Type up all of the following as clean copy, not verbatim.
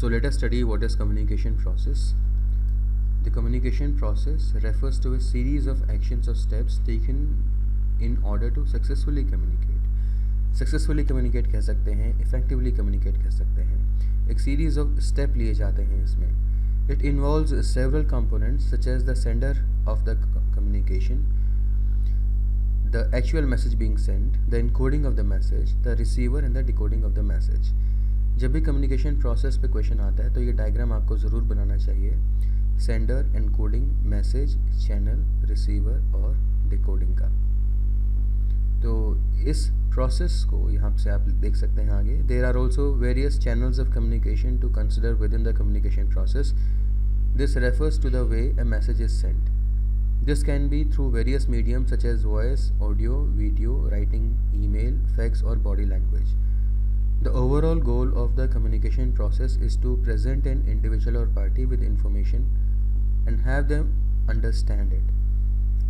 So let us study what is communication process. The communication process refers to a series of actions or steps taken in order to successfully communicate. Successfully communicate कह सकते हैं, effectively communicate कह सकते हैं. एक series of step लिए जाते हैं इसमें. It involves several components such as the sender of the communication, the actual message being sent, the encoding of the message, the receiver and the decoding of the message. जब भी communication process पे question आता है तो ये diagram आपको ज़रूर बनाना चाहिए. Sender, encoding, message, channel, receiver और डिकोडिंग का. तो इस प्रोसेस को यहाँ से आप देख सकते हैं आगे. There are also various channels of communication to consider within the communication process. This refers to the way a message is sent. This can be through various mediums such as voice, audio, video, writing, email, fax or body language. The overall goal of the communication process is to present an individual or party with information and have them understand it.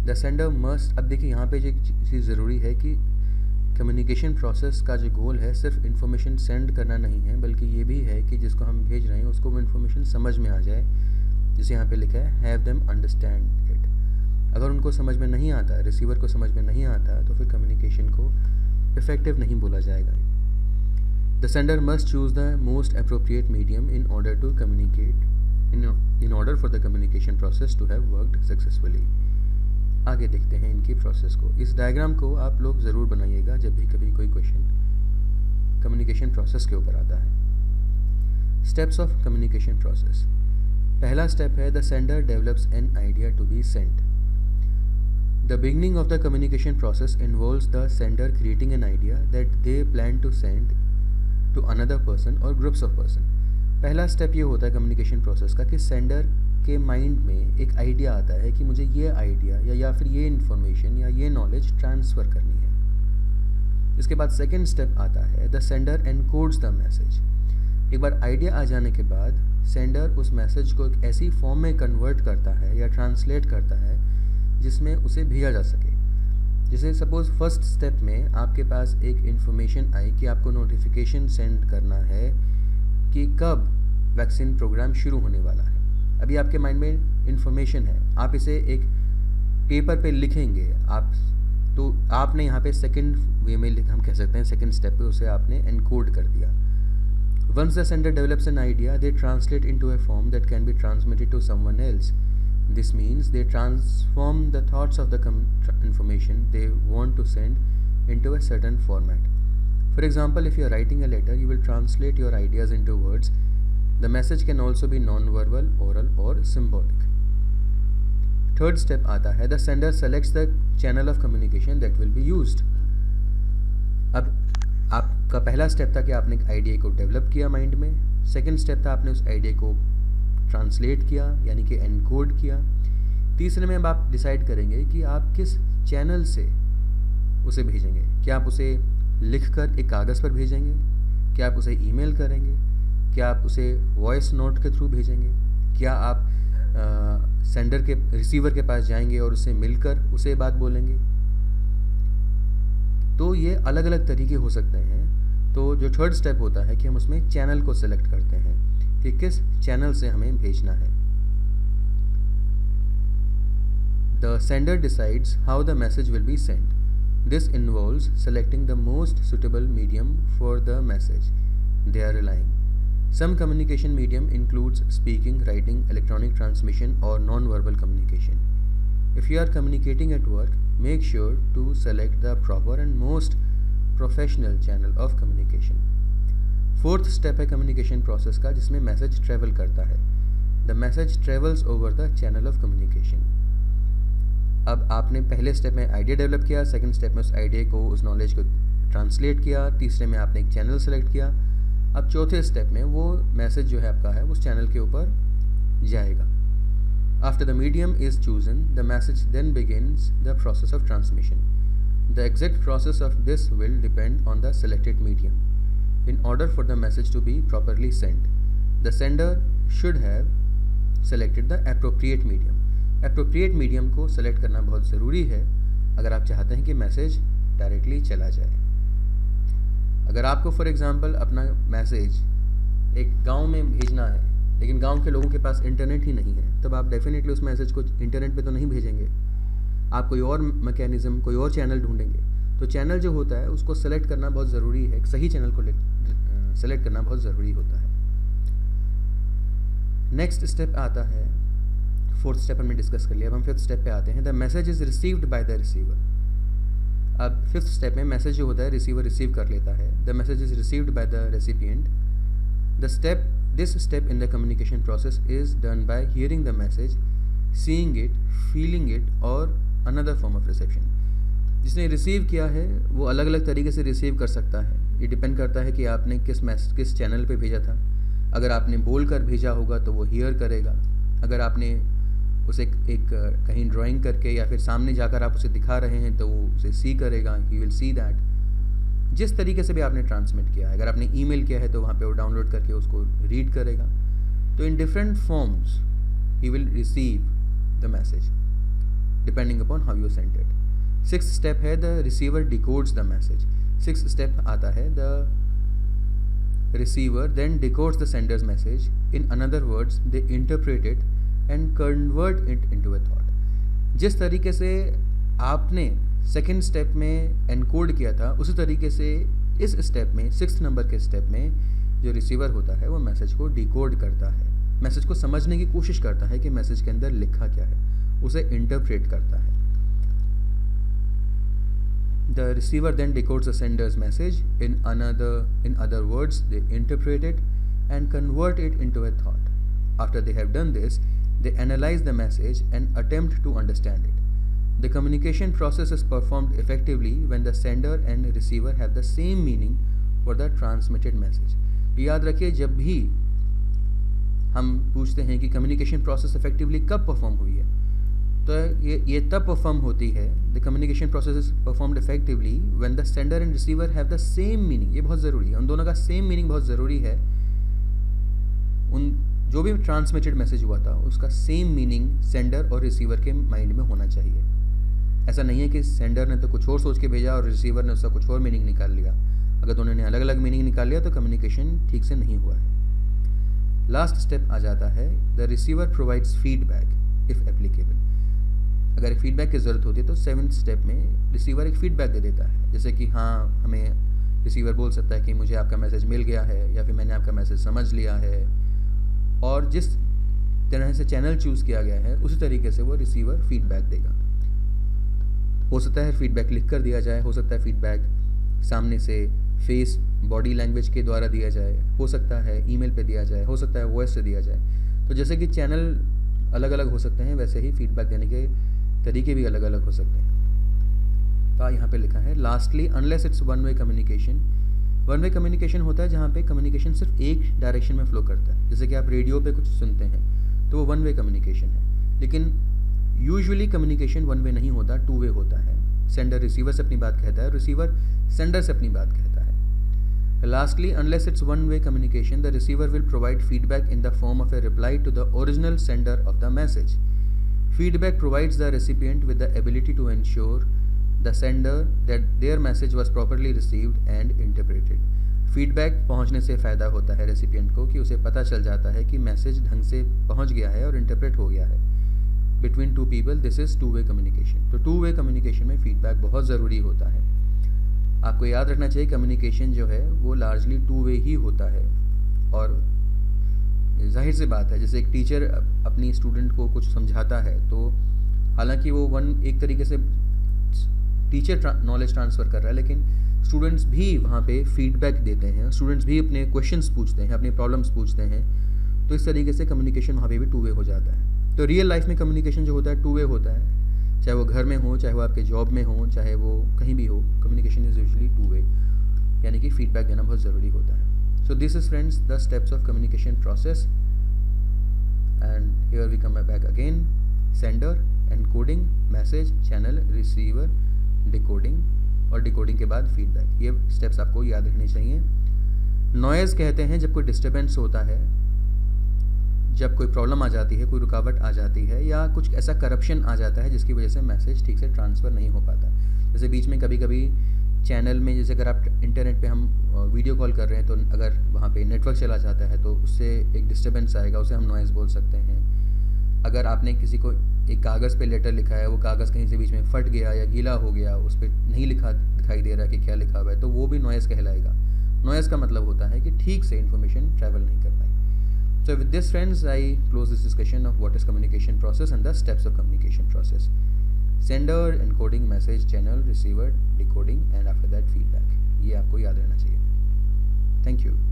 The sender must. अब देखिए यहाँ पे जो चीज़ ज़रूरी है कि communication process का जो गोल है सिर्फ इन्फॉर्मेशन सेंड करना नहीं है, बल्कि ये भी है कि जिसको हम भेज रहे हैं उसको वो इन्फॉर्मेशन समझ में आ जाए. जैसे यहाँ पे लिखा है हैव देम अंडरस्टैंड इट. अगर उनको समझ में नहीं आता, रिसीवर को समझ में नहीं आता, तो फिर कम्युनिकेशन को इफ़ेक्टिव नहीं बोला जाएगा. The sender must choose the most appropriate medium in order to communicate in order for the communication process to have worked successfully. आगे देखते हैं इनकी प्रोसेस को. इस डायग्राम को आप लोग ज़रूर बनाइएगा जब भी कभी कोई क्वेश्चन कम्युनिकेशन प्रोसेस के ऊपर आता है. Steps of communication process. पहला स्टेप है the sender develops an idea to be sent. The beginning of the communication process involves the sender creating an idea that they plan to send to another person or groups of person. पहला step ये होता है communication process का कि sender के mind में एक idea आता है कि मुझे ये आइडिया या फिर ये इन्फॉर्मेशन या ये नॉलेज ट्रांसफ़र करनी है. इसके बाद सेकेंड स्टेप आता है the sender encodes the message. एक बार आइडिया आ जाने के बाद सेंडर उस मैसेज को एक ऐसी फॉर्म में कन्वर्ट करता है या ट्रांसलेट करता है जिसमें उसे भेजा जा सके. जैसे सपोज़ फर्स्ट स्टेप में आपके पास एक इन्फॉर्मेशन आई कि आपको नोटिफिकेशन सेंड करना है कि कब वैक्सीन प्रोग्राम शुरू होने वाला है. अभी आपके माइंड में इन्फॉर्मेशन है, आप इसे एक पेपर पे लिखेंगे आप, तो आपने यहाँ पे सेकंड वे में हम कह सकते हैं सेकंड स्टेप पे उसे आपने एनकोड कर दिया. Once the sender develops an idea they translate into a form that can be transmitted to someone else. This means they transform the thoughts of the information they want to send into a certain format. For example, if you are writing a letter, you will translate your ideas into words. The message can also be non-verbal, oral or symbolic. Third step आता है, the sender selects the channel of communication that will be used. अब आपका पहला step था कि आपने एक idea को डेवलप किया माइंड में. सेकेंड स्टेप था आपने उस आइडिया को ट्रांसलेट किया यानी कि एनकोड किया. तीसरे में अब आप डिसाइड करेंगे कि आप किस चैनल से उसे भेजेंगे. क्या आप उसे लिखकर एक कागज़ पर भेजेंगे, क्या आप उसे ईमेल करेंगे, क्या आप उसे वॉइस नोट के थ्रू भेजेंगे, क्या आप सेंडर के रिसीवर के पास जाएंगे और उससे मिलकर उसे बात बोलेंगे. तो ये अलग अलग तरीके हो सकते हैं. तो जो थर्ड स्टेप होता है कि हम उसमें चैनल को सेलेक्ट करते हैं कि किस चैनल से हमें भेजना है. The sender decides how the message will be sent. This involves selecting the most suitable medium for the message they are relying. Some communication medium includes speaking, writing, electronic transmission और non verbal communication. If you are communicating at work, make sure to select the proper and most professional channel of communication. Fourth step है communication process का जिसमें message travel करता है. The message travels over the channel of communication. अब आपने पहले step में idea develop किया, सेकंड स्टेप में उस आइडिया को, उस नॉलेज को ट्रांसलेट किया, तीसरे में आपने एक चैनल सेलेक्ट किया. अब चौथे स्टेप में वो मैसेज जो है आपका है उस चैनल के ऊपर जाएगा. After the medium is chosen the message then begins the process of transmission. The exact process of this will depend on the selected medium. In order for the message to be properly sent, the sender should have selected the appropriate medium. Appropriate medium को select करना बहुत ज़रूरी है अगर आप चाहते हैं कि मैसेज डायरेक्टली चला जाए. अगर आपको फॉर एग्ज़ाम्पल अपना मैसेज एक गांव में भेजना है लेकिन गांव के लोगों के पास इंटरनेट ही नहीं है, तब आप डेफिनेटली उस मैसेज को इंटरनेट पे तो नहीं भेजेंगे, आप कोई और मैकेनिज़्म, कोई और चैनल ढूंढेंगे। तो चैनल जो होता है उसको सेलेक्ट करना बहुत ज़रूरी है, सही चैनल को सेलेक्ट करना बहुत ज़रूरी होता है। नेक्स्ट स्टेप आता है, फोर्थ स्टेप हमने डिस्कस कर लिया, अब हम फिफ्थ स्टेप पे आते हैं। The message is received by the receiver. अब फिफ्थ स्टेप में मैसेज जो होता है रिसीवर रिसीव कर लेता है। The message is received by the recipient. This step in the communication process is done by hearing the message, seeing it, feeling it or another form of reception. जिसने receive किया है वो अलग अलग तरीके से रिसीव कर सकता है। ये डिपेंड करता है कि आपने किस चैनल पे भेजा था। अगर आपने बोल कर भेजा होगा तो वो हियर करेगा। अगर आपने उसे एक कहीं ड्राइंग करके या फिर सामने जाकर आप उसे दिखा रहे हैं तो वो उसे सी करेगा, ही विल सी दैट। जिस तरीके से भी आपने ट्रांसमिट किया है, अगर आपने ईमेल किया है तो वहाँ पे वो डाउनलोड करके उसको रीड करेगा। तो इन different forms he will receive the message depending upon how you send it. Sixth step है the receiver decodes the message. Sixth step आता है the receiver then decodes the sender's message, in another words they interpret it and convert it into a thought. जिस तरीके से आपने second step में encode किया था उसी तरीके से इस स्टेप में, सिक्स्थ नंबर के स्टेप में जो रिसीवर होता है वो मैसेज को डिकोड करता है, मैसेज को समझने की कोशिश करता है कि मैसेज के अंदर लिखा क्या है, उसे इंटरप्रेट करता है। The receiver then decodes the sender's message, in other words they interpret it and convert it into a thought. After they have done this they analyse the message and attempt to understand it. The communication process is performed effectively when the sender and receiver have the same meaning for the transmitted message. याद रखिए, जब भी हम पूछते हैं कि communication process effectively कब perform हुई है, तो ये तब परफॉर्म होती है, the communication process is performed effectively when the sender and receiver have the same meaning. ये बहुत ज़रूरी है, उन दोनों का सेम मीनिंग बहुत ज़रूरी है। उन जो भी ट्रांसमिटेड मैसेज हुआ था उसका सेम मीनिंग सेंडर और रिसीवर के माइंड में होना चाहिए। ऐसा नहीं है कि सेंडर ने तो कुछ और सोच के भेजा और रिसीवर ने उसका कुछ और मीनिंग निकाल लिया। अगर दोनों ने अलग अलग मीनिंग निकाल लिया तो कम्युनिकेशन ठीक से नहीं हुआ है। लास्ट स्टेप आ जाता है the receiver provides feedback if applicable. अगर फीडबैक की ज़रूरत होती है तो सेवन्थ स्टेप में रिसीवर एक फीडबैक दे देता है, जैसे कि हाँ, हमें रिसीवर बोल सकता है कि मुझे आपका मैसेज मिल गया है या फिर मैंने आपका मैसेज समझ लिया है, और जिस तरह से चैनल चूज़ किया गया है उसी तरीके से वो रिसीवर फीडबैक देगा। हो सकता है फीडबैक लिख कर दिया जाए, हो सकता है फीडबैक सामने से फेस बॉडी लैंग्वेज के द्वारा दिया जाए, हो सकता है ईमेल पे दिया जाए, हो सकता है वॉइस से दिया जाए। तो जैसे कि चैनल अलग अलग हो सकते हैं वैसे ही फीडबैक देने के तरीके भी अलग अलग हो सकते हैं। तो यहाँ पे लिखा है lastly unless it's one way communication. One way communication होता है जहाँ पे कम्युनिकेशन सिर्फ एक डायरेक्शन में फ्लो करता है, जैसे कि आप रेडियो पे कुछ सुनते हैं तो वो वन वे कम्युनिकेशन है। लेकिन यूजुअली कम्युनिकेशन वन वे नहीं होता, टू वे होता है। सेंडर रिसीवर से अपनी बात कहता है, रिसीवर सेंडर से अपनी बात कहता है। Lastly unless it's one way communication the receiver will provide feedback in the form of a reply to the original sender of the message. Feedback provides the recipient with the ability to ensure the sender that their message was properly received and interpreted. Feedback पहुँचने से फ़ायदा होता है recipient को कि उसे पता चल जाता है कि मैसेज ढंग से पहुँच गया है और इंटरप्रेट हो गया है। Between two people this is two way communication. तो टू वे कम्युनिकेशन में फीडबैक बहुत ज़रूरी होता है। आपको याद रखना चाहिए कम्युनिकेशन जो है वो लार्जली टू वे ही होता है। और जाहिर सी बात है, जैसे एक टीचर अपनी स्टूडेंट को कुछ समझाता है तो हालांकि वो एक तरीके से टीचर नॉलेज ट्रांसफ़र कर रहा है, लेकिन स्टूडेंट्स भी वहाँ पे फीडबैक देते हैं, स्टूडेंट्स भी अपने क्वेश्चंस पूछते हैं, अपने प्रॉब्लम्स पूछते हैं। तो इस तरीके से कम्युनिकेशन वहाँ पे भी टू वे हो जाता है। तो रियल लाइफ में कम्युनिकेशन जो होता है टू वे होता है, चाहे वो घर में हो, चाहे वो आपके जॉब में हो, चाहे वो कहीं भी हो, communication is usually two way, यानी कि फीडबैक देना बहुत ज़रूरी होता है। So this is friends the steps of communication process and here we come back again. Sender, encoding, message, channel, receiver, decoding और डिकोडिंग के बाद फीडबैक। ये स्टेप्स आपको याद रखने चाहिए। नॉइज़ कहते हैं जब कोई डिस्टर्बेंस होता है, जब कोई प्रॉब्लम आ जाती है, कोई रुकावट आ जाती है या कुछ ऐसा करप्शन आ जाता है जिसकी वजह से मैसेज ठीक से ट्रांसफ़र नहीं हो पाता। जैसे बीच में कभी कभी चैनल में जैसे अगर आप इंटरनेट पे हम वीडियो कॉल कर रहे हैं तो अगर वहाँ पे नेटवर्क चला जाता है तो उससे एक डिस्टर्बेंस आएगा, उसे हम नॉइज़ बोल सकते हैं। अगर आपने किसी को एक कागज़ पे लेटर लिखा है, वो कागज़ कहीं से बीच में फट गया या गीला हो गया, उस पर नहीं लिखा दिखाई दे रहा कि क्या लिखा हुआ है, तो वो भी नॉइज़ कहलाएगा। नॉइज़ का मतलब होता है कि ठीक से इन्फॉर्मेशन ट्रैवल नहीं कर पाई। So with this friends, I close this discussion of what is communication process and the steps of communication process. Sender, encoding, message, channel, receiver, decoding and after that feedback. ये आपको याद रहना चाहिए. Thank you.